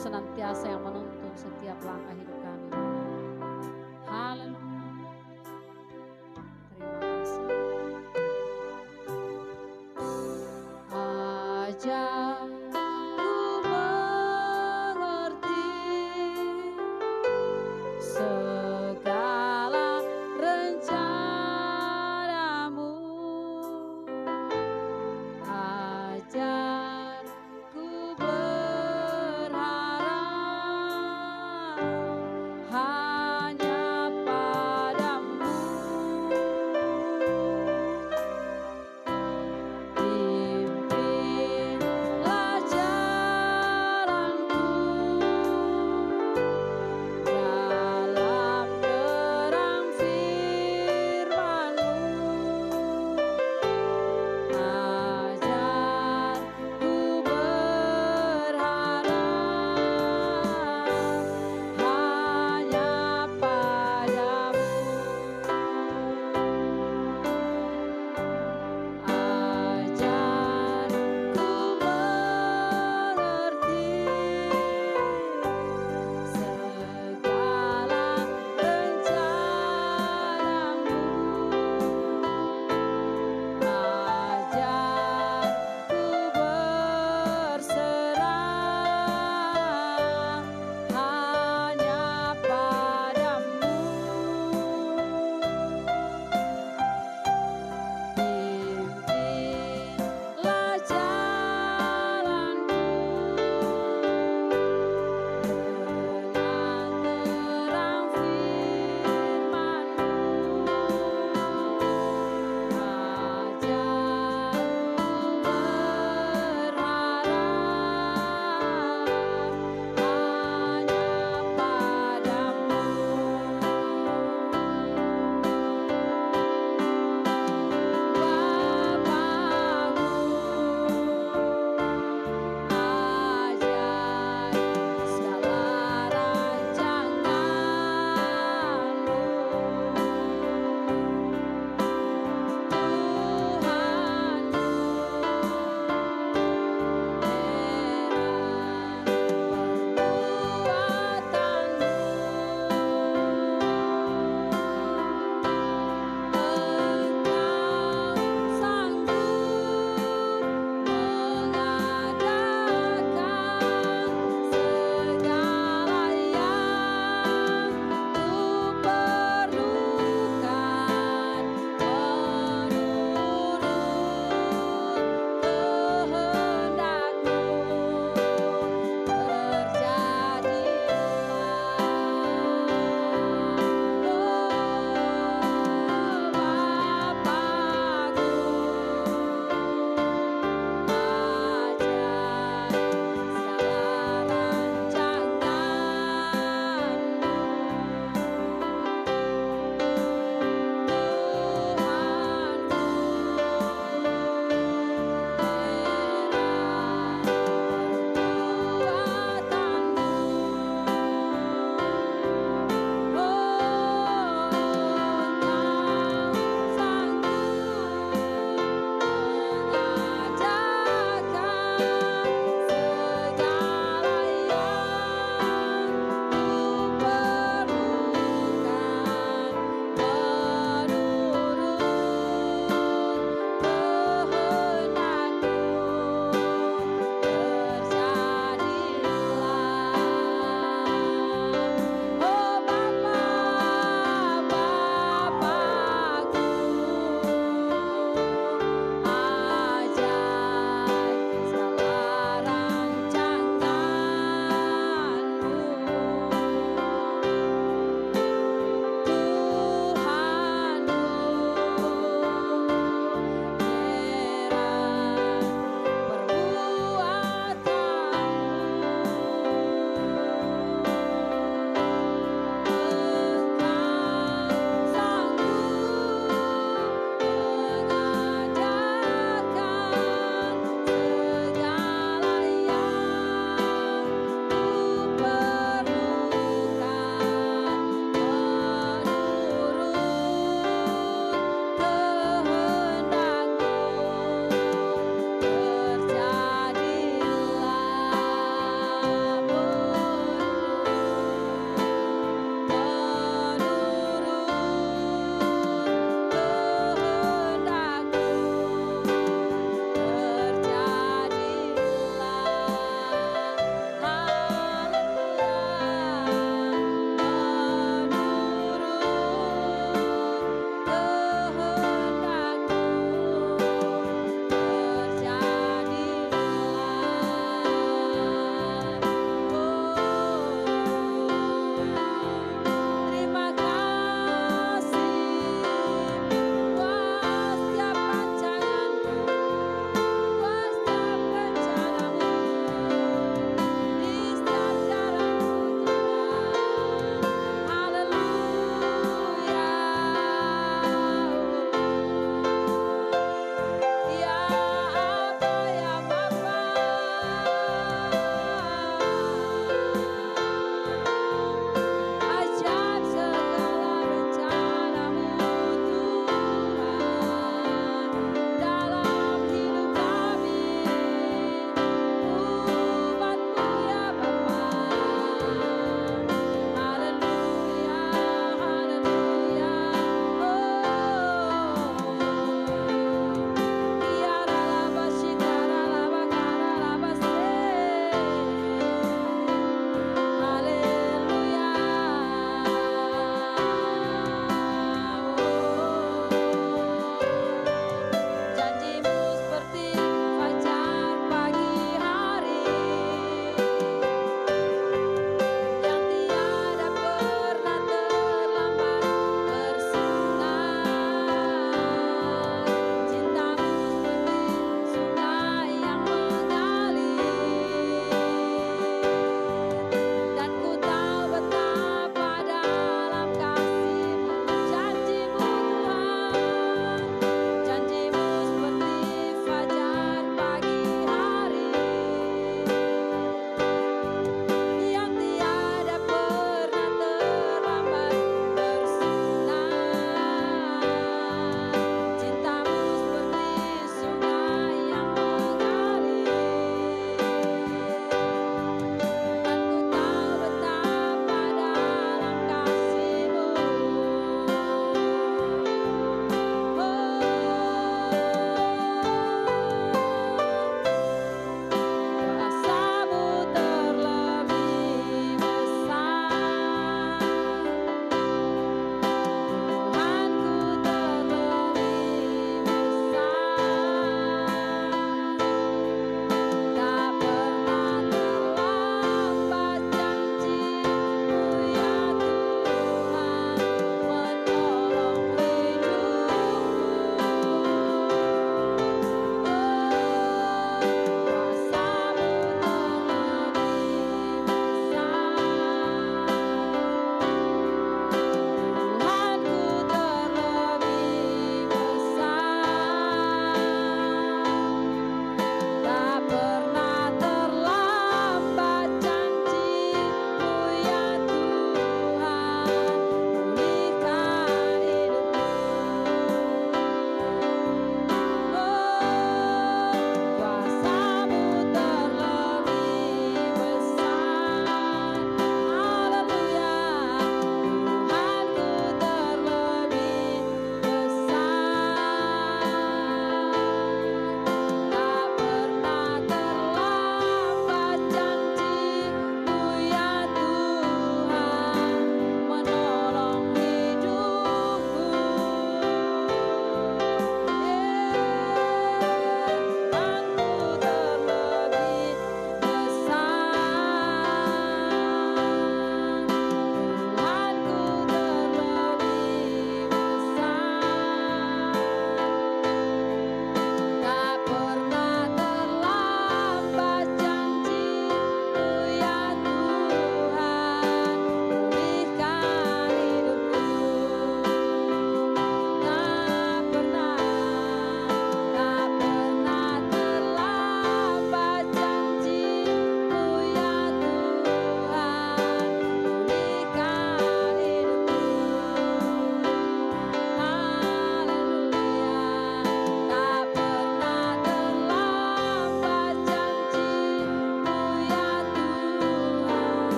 senantiasa yang menuntun setiap langkah hidup kami. Haleluya. Terima kasih. Ajar ku mengerti segala rencanamu. Ajar ku berharap hanya padamu. Pimpin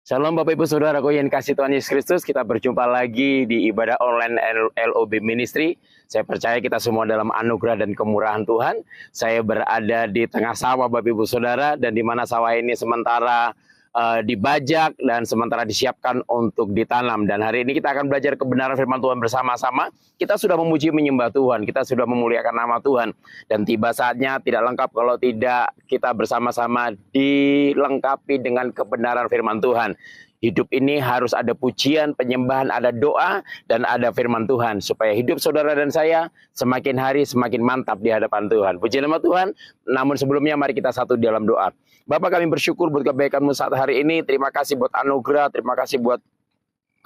Shalom Bapak Ibu Saudaraku yang dikasih Tuhan Yesus Kristus. Kita berjumpa lagi di ibadah online LOB Ministry. Saya percaya kita semua dalam anugerah dan kemurahan Tuhan. Saya berada di tengah sawah Bapak Ibu Saudara, dan di mana sawah ini sementara dibajak dan sementara disiapkan untuk ditanam. Dan hari ini kita akan belajar kebenaran firman Tuhan bersama-sama. Kita sudah memuji menyembah Tuhan, kita sudah memuliakan nama Tuhan, dan tiba saatnya tidak lengkap kalau tidak kita bersama-sama dilengkapi dengan kebenaran firman Tuhan. Hidup ini harus ada pujian, penyembahan, ada doa, dan ada firman Tuhan. Supaya hidup saudara dan saya semakin hari semakin mantap di hadapan Tuhan. Puji nama Tuhan. Namun sebelumnya mari kita satu di dalam doa. Bapak, kami bersyukur buat kebaikan-Mu saat hari ini. Terima kasih buat anugerah, terima kasih buat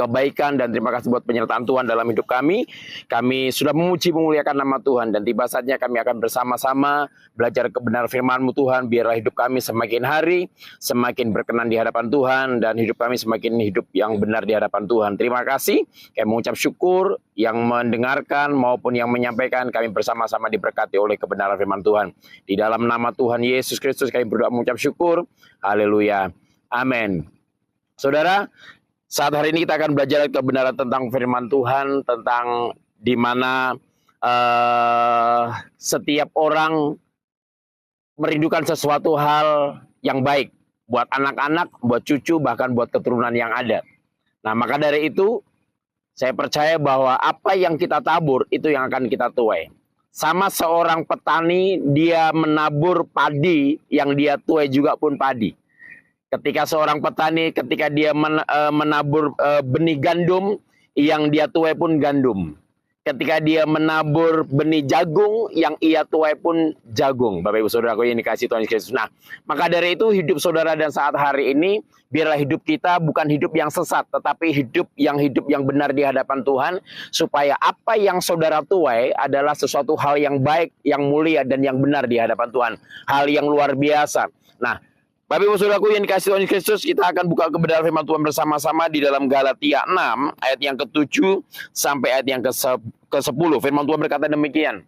kebaikan, dan terima kasih buat penyertaan Tuhan dalam hidup kami. Kami sudah memuji memuliakan nama Tuhan, dan tiba saatnya kami akan bersama-sama belajar kebenaran firman-Mu Tuhan. Biarlah hidup kami semakin hari semakin berkenan di hadapan Tuhan, dan hidup kami semakin hidup yang benar di hadapan Tuhan. Terima kasih. Kami mengucap syukur yang mendengarkan maupun yang menyampaikan. Kami bersama-sama diberkati oleh kebenaran firman Tuhan. Di dalam nama Tuhan Yesus Kristus kami berdoa mengucap syukur. Haleluya. Amin. Saudara, saat hari ini kita akan belajar kebenaran tentang firman Tuhan, tentang di mana setiap orang merindukan sesuatu hal yang baik buat anak-anak, buat cucu, bahkan buat keturunan yang ada. Nah, maka dari itu saya percaya bahwa apa yang kita tabur itu yang akan kita tuai. Sama seorang petani, dia menabur padi, yang dia tuai juga pun padi. Ketika seorang petani, ketika dia menabur benih gandum, yang dia tuai pun gandum. Ketika dia menabur benih jagung, yang ia tuai pun jagung. Bapak Ibu Saudaraku yang dikasihi Tuhan Yesus Kristus. Nah, maka dari itu hidup saudara dan saat hari ini, biarlah hidup kita bukan hidup yang sesat, tetapi hidup yang benar di hadapan Tuhan, supaya apa yang saudara tuai adalah sesuatu hal yang baik, yang mulia, dan yang benar di hadapan Tuhan. Hal yang luar biasa. Nah, Bapak Ibu Saudaraku yang dikasihi Tuhan Yesus Kristus, kita akan buka kebenaran firman Tuhan bersama-sama di dalam Galatia 6 ayat yang ke-7 sampai ayat yang ke-10. Firman Tuhan berkata demikian.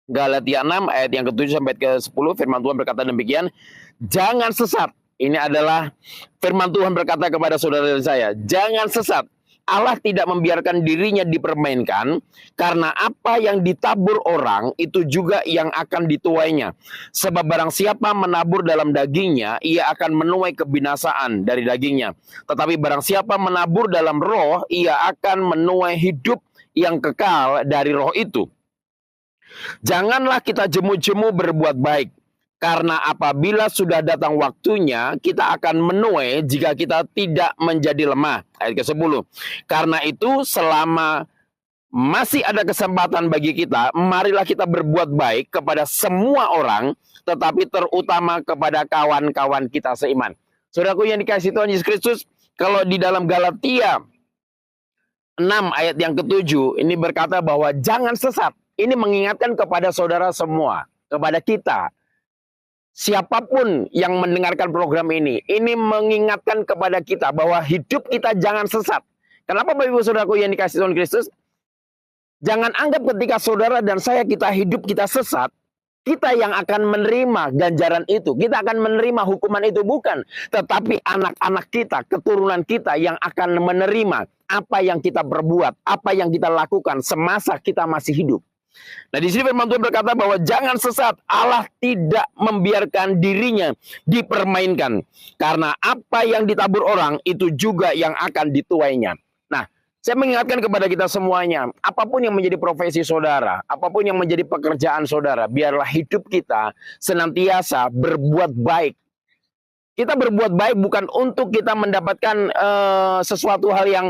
Galatia 6 ayat yang ke-7 sampai ke-10, firman Tuhan berkata demikian. Jangan sesat. Ini adalah firman Tuhan berkata kepada saudara dan saya. Jangan sesat. Allah tidak membiarkan dirinya dipermainkan, karena apa yang ditabur orang itu juga yang akan dituainya. Sebab barang siapa menabur dalam dagingnya, ia akan menuai kebinasaan dari dagingnya. Tetapi barang siapa menabur dalam roh, ia akan menuai hidup yang kekal dari roh itu. Janganlah kita jemu-jemu berbuat baik, karena apabila sudah datang waktunya, kita akan menuai jika kita tidak menjadi lemah. Ayat ke-10. Karena itu selama masih ada kesempatan bagi kita, marilah kita berbuat baik kepada semua orang, tetapi terutama kepada kawan-kawan kita seiman. Saudaraku yang dikasihi Tuhan Yesus Kristus, kalau di dalam Galatia 6 ayat yang ke-7, ini berkata bahwa jangan sesat. Ini mengingatkan kepada saudara semua, kepada kita. Siapapun yang mendengarkan program ini mengingatkan kepada kita bahwa hidup kita jangan sesat. Kenapa Bapak Ibu Saudaraku yang dikasihi Tuhan Kristus? Jangan anggap ketika saudara dan saya kita hidup kita sesat, kita yang akan menerima ganjaran itu. Kita akan menerima hukuman itu, bukan. Tetapi anak-anak kita, keturunan kita yang akan menerima apa yang kita perbuat, apa yang kita lakukan semasa kita masih hidup. Nah, di sini firman Tuhan berkata bahwa jangan sesat. Allah tidak membiarkan dirinya dipermainkan, karena apa yang ditabur orang itu juga yang akan dituainya. Nah, saya mengingatkan kepada kita semuanya, apapun yang menjadi profesi saudara, apapun yang menjadi pekerjaan saudara, biarlah hidup kita senantiasa berbuat baik. Kita berbuat baik bukan untuk kita mendapatkan sesuatu hal yang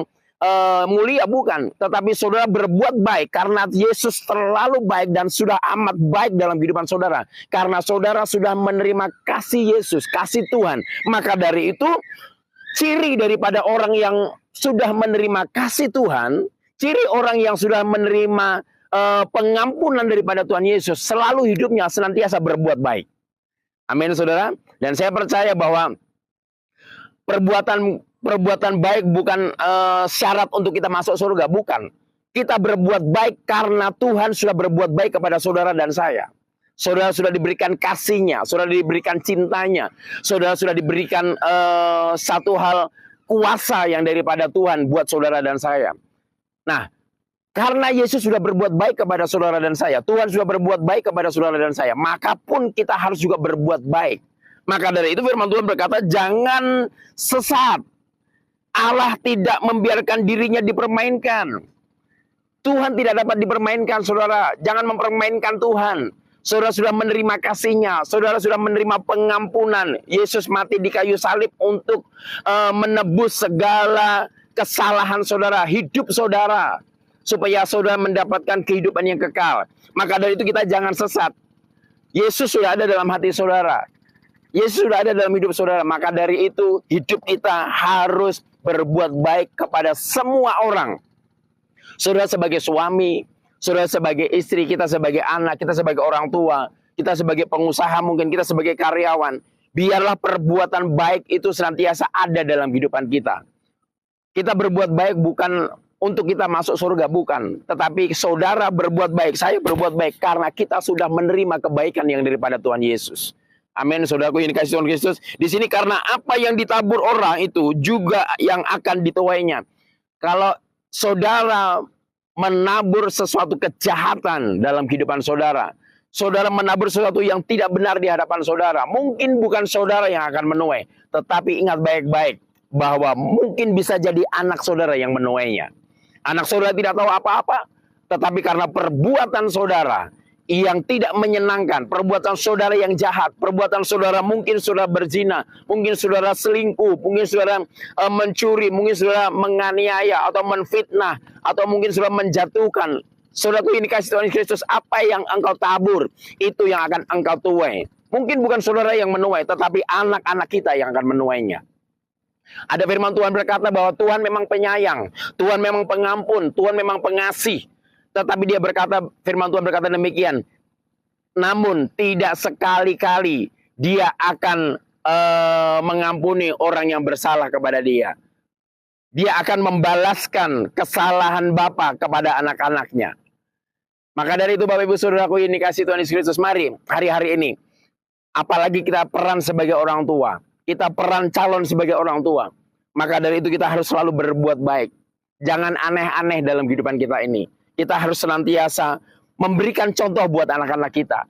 mulia, bukan. Tetapi saudara berbuat baik karena Yesus terlalu baik dan sudah amat baik dalam kehidupan saudara. Karena saudara sudah menerima kasih Yesus, kasih Tuhan. Maka dari itu, ciri daripada orang yang sudah menerima kasih Tuhan, ciri orang yang sudah menerima pengampunan daripada Tuhan Yesus, selalu hidupnya senantiasa berbuat baik. Amin, saudara. Dan saya percaya bahwa perbuatan baik bukan syarat untuk kita masuk surga, bukan. Kita berbuat baik karena Tuhan sudah berbuat baik kepada saudara dan saya. Saudara sudah diberikan kasih-Nya, saudara diberikan cintanya, saudara sudah diberikan satu hal kuasa yang daripada Tuhan buat saudara dan saya. Nah, karena Yesus sudah berbuat baik kepada saudara dan saya, Tuhan sudah berbuat baik kepada saudara dan saya, maka pun kita harus juga berbuat baik. Maka dari itu firman Tuhan berkata, jangan sesat. Allah tidak membiarkan dirinya dipermainkan. Tuhan tidak dapat dipermainkan, saudara. Jangan mempermainkan Tuhan. Saudara sudah menerima kasih-Nya, saudara sudah menerima pengampunan. Yesus mati di kayu salib untuk menebus segala kesalahan saudara, hidup saudara, supaya saudara mendapatkan kehidupan yang kekal. Maka dari itu kita jangan sesat. Yesus sudah ada dalam hati saudara. Yesus sudah ada dalam hidup saudara. Maka dari itu hidup kita harus berbuat baik kepada semua orang. Saudara sebagai suami, saudara sebagai istri, kita sebagai anak, kita sebagai orang tua, kita sebagai pengusaha, mungkin kita sebagai karyawan. Biarlah perbuatan baik itu senantiasa ada dalam kehidupan kita. Kita berbuat baik bukan untuk kita masuk surga, bukan. Tetapi saudara berbuat baik, saya berbuat baik karena kita sudah menerima kebaikan yang daripada Tuhan Yesus. Amin, saudaraku yang dikasihi Tuhan Kristus. Di sini karena apa yang ditabur orang itu juga yang akan dituainya. Kalau saudara menabur sesuatu kejahatan dalam kehidupan saudara, saudara menabur sesuatu yang tidak benar di hadapan saudara, mungkin bukan saudara yang akan menuai. Tetapi ingat baik-baik bahwa mungkin bisa jadi anak saudara yang menuainya. Anak saudara tidak tahu apa-apa, tetapi karena perbuatan saudara yang tidak menyenangkan, perbuatan saudara yang jahat, perbuatan saudara mungkin saudara berzina, mungkin saudara selingkuh, mungkin saudara mencuri, mungkin saudara menganiaya atau menfitnah, atau mungkin saudara menjatuhkan. Saudaraku ini kasih Tuhan Kristus, apa yang engkau tabur, itu yang akan engkau tuai. Mungkin bukan saudara yang menuai, tetapi anak-anak kita yang akan menuainya. Ada firman Tuhan berkata bahwa Tuhan memang penyayang, Tuhan memang pengampun, Tuhan memang pengasih. Tetapi dia berkata, firman Tuhan berkata demikian, namun tidak sekali-kali dia akan mengampuni orang yang bersalah kepada dia. Dia akan membalaskan kesalahan bapa kepada anak-anaknya. Maka dari itu Bapak Ibu Saudaraku yang dikasihi Tuhan Yesus Kristus, mari hari-hari ini, apalagi kita peran sebagai orang tua, kita peran calon sebagai orang tua, maka dari itu kita harus selalu berbuat baik. Jangan aneh-aneh dalam kehidupan kita ini. Kita harus senantiasa memberikan contoh buat anak-anak kita.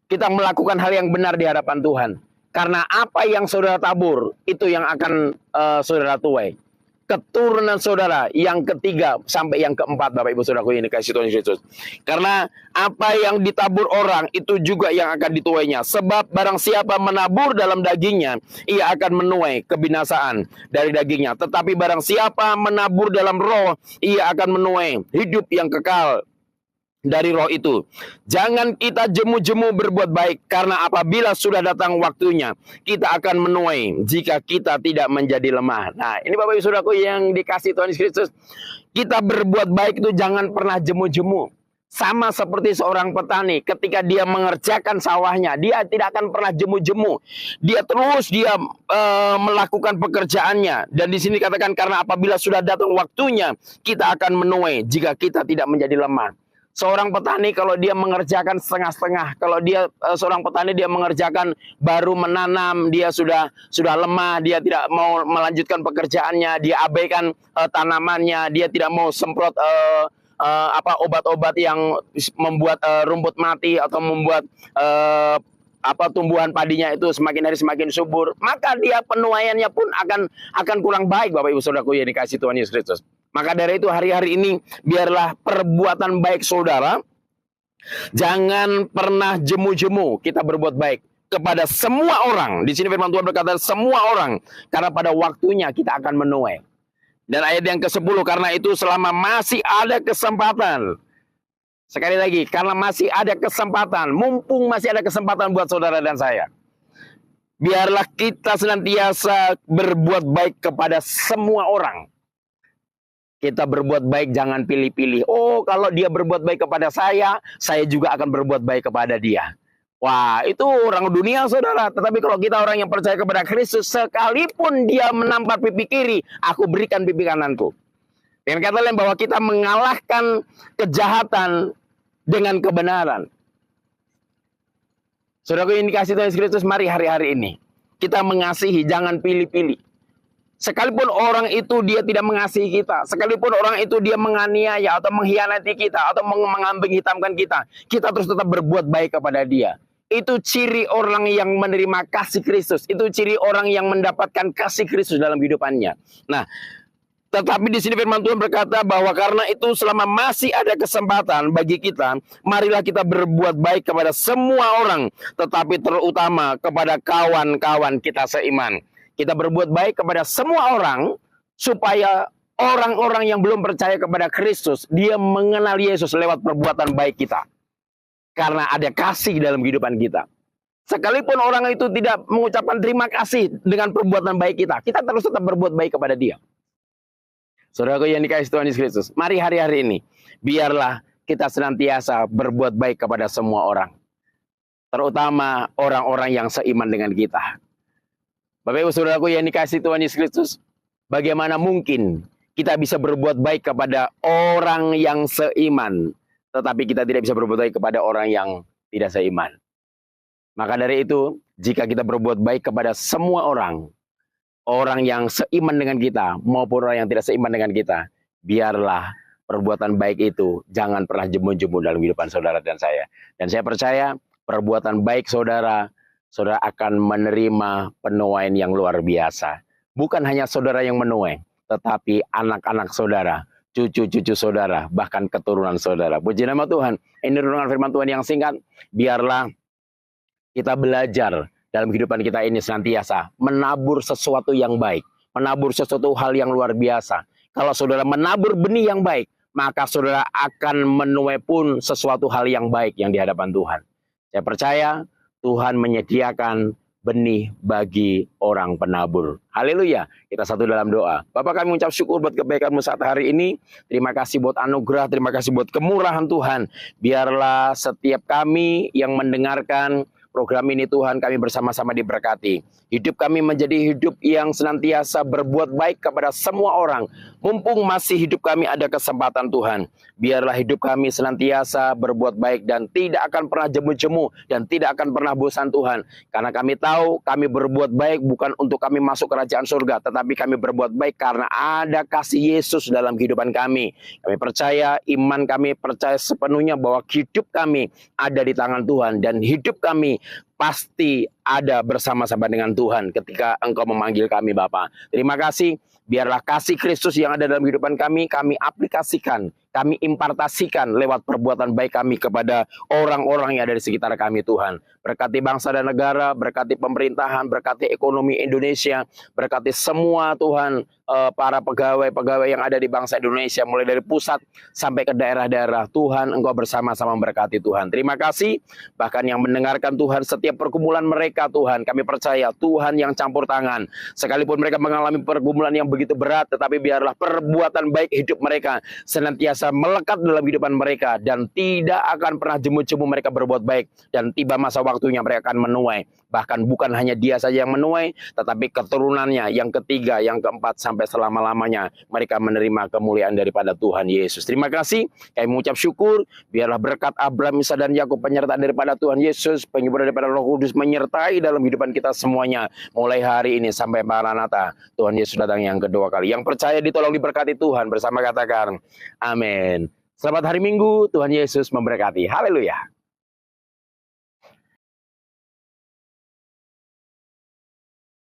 Kita melakukan hal yang benar di hadapan Tuhan. Karena apa yang saudara tabur, itu yang akan saudara tuai. Keturunan saudara yang ketiga sampai yang keempat, Bapak Ibu Saudaraku yang dikasihi Tuhan Yesus. Karena apa yang ditabur orang, itu juga yang akan dituainya. Sebab barang siapa menabur dalam dagingnya, ia akan menuai kebinasaan dari dagingnya. Tetapi barang siapa menabur dalam roh, ia akan menuai hidup yang kekal dari roh itu. Jangan kita jemu-jemu berbuat baik, karena apabila sudah datang waktunya, kita akan menuai jika kita tidak menjadi lemah. Nah, ini Bapak Ibu Saudaraku yang dikasihi Tuhan Yesus Kristus, kita berbuat baik itu jangan pernah jemu-jemu. Sama seperti seorang petani, ketika dia mengerjakan sawahnya, dia tidak akan pernah jemu-jemu. Dia terus melakukan pekerjaannya. Dan di sini katakan karena apabila sudah datang waktunya, kita akan menuai jika kita tidak menjadi lemah. Seorang petani kalau dia mengerjakan setengah-setengah, kalau dia seorang petani dia mengerjakan baru menanam, dia sudah lemah, dia tidak mau melanjutkan pekerjaannya, dia abaikan tanamannya, dia tidak mau semprot obat-obat yang membuat rumput mati atau membuat tumbuhan padinya itu semakin hari semakin subur, maka dia penuaiannya pun akan kurang baik, Bapak Ibu Saudaraku yang dikasihi Tuhan Yesus Kristus. Maka dari itu hari-hari ini biarlah perbuatan baik saudara, jangan pernah jemu-jemu kita berbuat baik kepada semua orang. Di sini firman Tuhan berkata semua orang, karena pada waktunya kita akan menuai. Dan ayat yang ke-10, karena itu selama masih ada kesempatan. Sekali lagi, karena masih ada kesempatan, mumpung masih ada kesempatan buat saudara dan saya, biarlah kita senantiasa berbuat baik kepada semua orang. Kita berbuat baik, jangan pilih-pilih. Oh, kalau dia berbuat baik kepada saya juga akan berbuat baik kepada dia. Wah, itu orang dunia, saudara. Tetapi kalau kita orang yang percaya kepada Kristus, sekalipun dia menampar pipi kiri, aku berikan pipi kananku. Dengan kata lain bahwa kita mengalahkan kejahatan dengan kebenaran. Saudaraku yang dikasihi Tuhan Yesus Kristus, mari hari-hari ini kita mengasihi, jangan pilih-pilih. Sekalipun orang itu dia tidak mengasihi kita, sekalipun orang itu dia menganiaya atau mengkhianati kita atau mengambing hitamkan kita, kita terus tetap berbuat baik kepada dia. Itu ciri orang yang menerima kasih Kristus. Itu ciri orang yang mendapatkan kasih Kristus dalam kehidupannya. Nah, tetapi di sini firman Tuhan berkata bahwa karena itu selama masih ada kesempatan bagi kita, marilah kita berbuat baik kepada semua orang, tetapi terutama kepada kawan-kawan kita seiman. Kita berbuat baik kepada semua orang supaya orang-orang yang belum percaya kepada Kristus, dia mengenal Yesus lewat perbuatan baik kita. Karena ada kasih dalam kehidupan kita. Sekalipun orang itu tidak mengucapkan terima kasih dengan perbuatan baik kita, kita terus tetap berbuat baik kepada dia. Saudaraku yang dikasihi Tuhan Yesus Kristus, mari hari-hari ini, biarlah kita senantiasa berbuat baik kepada semua orang. Terutama orang-orang yang seiman dengan kita. Bapak Ibu Saudaraku yang dikasihi Tuhan Yesus Kristus, bagaimana mungkin kita bisa berbuat baik kepada orang yang seiman, tetapi kita tidak bisa berbuat baik kepada orang yang tidak seiman. Maka dari itu, jika kita berbuat baik kepada semua orang, orang yang seiman dengan kita maupun orang yang tidak seiman dengan kita, biarlah perbuatan baik itu jangan pernah jemu-jemu dalam kehidupan saudara dan saya. Dan saya percaya perbuatan baik saudara akan menerima penuaian yang luar biasa. Bukan hanya saudara yang menuai, tetapi anak-anak saudara, cucu-cucu saudara, bahkan keturunan saudara. Puji nama Tuhan. Ini renungan firman Tuhan yang singkat. Biarlah kita belajar dalam kehidupan kita ini senantiasa menabur sesuatu yang baik. Menabur sesuatu hal yang luar biasa. Kalau saudara menabur benih yang baik, maka saudara akan menuai pun sesuatu hal yang baik yang di hadapan Tuhan. Saya percaya Tuhan menyediakan benih bagi orang penabur. Haleluya. Kita satu dalam doa. Bapak, kami mengucap syukur buat kebaikan-Mu saat hari ini. Terima kasih buat anugerah, terima kasih buat kemurahan Tuhan. Biarlah setiap kami yang mendengarkan program ini Tuhan, kami bersama-sama diberkati. Hidup kami menjadi hidup yang senantiasa berbuat baik kepada semua orang. Mumpung masih hidup kami ada kesempatan Tuhan. Biarlah hidup kami senantiasa berbuat baik dan tidak akan pernah jemu-jemu dan tidak akan pernah bosan Tuhan. Karena kami tahu kami berbuat baik bukan untuk kami masuk kerajaan surga, tetapi kami berbuat baik karena ada kasih Yesus dalam kehidupan kami. Kami percaya, iman kami percaya sepenuhnya bahwa hidup kami ada di tangan Tuhan dan hidup kami pasti ada bersama-sama dengan Tuhan ketika Engkau memanggil kami Bapa. Terima kasih. Biarlah kasih Kristus yang ada dalam kehidupan kami aplikasikan, kami impartasikan lewat perbuatan baik kami kepada orang-orang yang ada di sekitar kami Tuhan. Berkati bangsa dan negara, berkati pemerintahan, berkati ekonomi Indonesia, berkati semua Tuhan para pegawai-pegawai yang ada di bangsa Indonesia, mulai dari pusat sampai ke daerah-daerah. Tuhan, Engkau bersama-sama memberkati Tuhan. Terima kasih. Bahkan yang mendengarkan Tuhan, setiap pergumulan mereka Tuhan, kami percaya Tuhan yang campur tangan. Sekalipun mereka mengalami pergumulan yang begitu berat, tetapi biarlah perbuatan baik hidup mereka senantiasa melekat dalam kehidupan mereka dan tidak akan pernah jemu-jemu mereka berbuat baik. Dan tiba masa waktunya mereka akan menuai. Bahkan bukan hanya dia saja yang menuai, tetapi keturunannya yang ketiga, yang keempat, sampai selama-lamanya mereka menerima kemuliaan daripada Tuhan Yesus. Terima kasih, kami mengucap syukur. Biarlah berkat Abraham, Ishak dan Yakub, penyertaan daripada Tuhan Yesus, penghiburan daripada Roh Kudus menyertai dalam kehidupan kita semuanya. Mulai hari ini sampai Maranatha, Tuhan Yesus datang yang kedua kali. Yang percaya ditolong diberkati Tuhan, bersama katakan amin. Selamat hari Minggu, Tuhan Yesus memberkati. Haleluya.